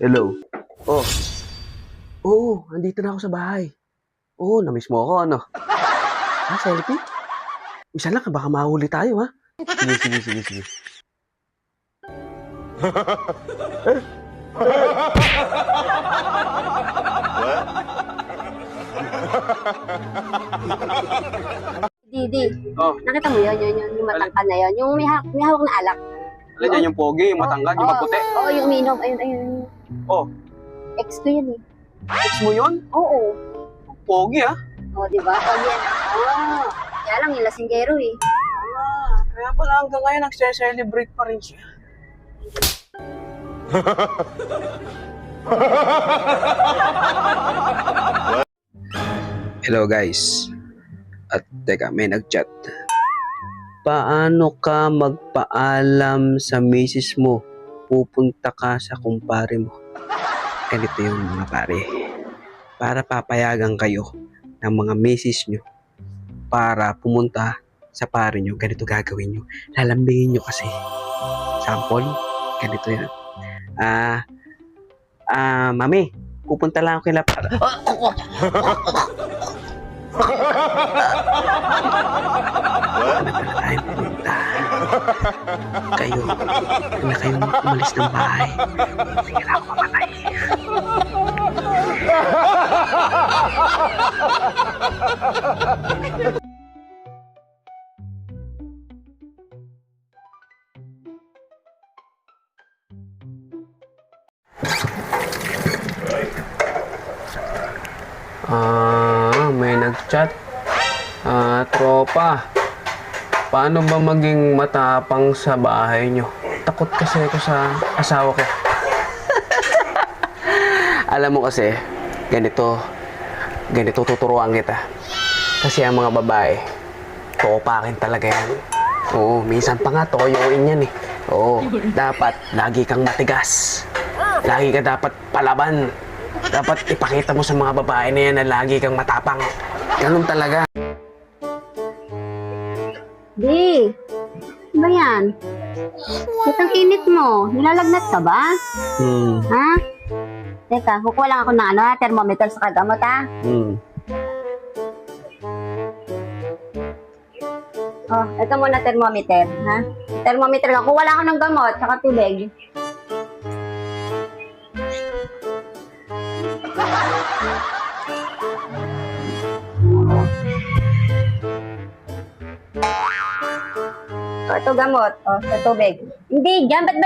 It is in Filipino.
Hello? Oh. Oo, andito na ako sa bahay. Oo, na-miss mo ako, ano? Selfie? Isa lang, baka mahuli tayo, ha? Sige. Didi, Oh, nakita mo yung matangkad na yun, yung may hawak na alak. alin yan yung pogi, yung matangkad, yung maputi? Oo, yung uminom, ayun. Oh, Ex ko yun eh. ex mo yun? Oo. Pogi, ha? Oo, di ba? Pag yan. Oo. Kaya lang, yung lasinggero eh. Kaya pala hanggang ngayon nagse-celebrate pa rin siya. Hello guys. At teka, may nag-chat. Paano ka magpaalam sa misis mo? Pupunta ka sa kumpare mo. Ganito yung mga pare. Para papayagan kayo ng mga misis nyo para pumunta sa pare nyo, ganito gagawin nyo. Lalambingin nyo kasi. Sample, ganito yan. Mami, pupunta lang ako kila para. Ay, pupunta. Kayo, na kayong umalis ng bahay. Sige na ako mamatay. May nag-chat. Tropa, paano ba maging matapang sa bahay nyo? Takot kasi ako sa asawa ko. Alam mo kasi, ganito tuturuan kita. Kasi ang mga babae, topakin talaga yan. Oo, minsan pa nga toyoin yan eh. Oo, dapat lagi kang matigas. Lagi ka dapat palaban. Dapat ipakita mo sa mga babae na yan na lagi kang matapang. Ganun talaga. Di, ano ba yan? Ba't ang init mo? Nilalagnat ka ba? Ha? Teka, kukuha lang ako ng thermometer sa kagamot ha? Oh, ito muna thermometer, ha? Thermometer ka, kukuha lang ako ng gamot, saka tubig. O, ito gamot. O, sa tubig. Hindi, dyan. Ba't ba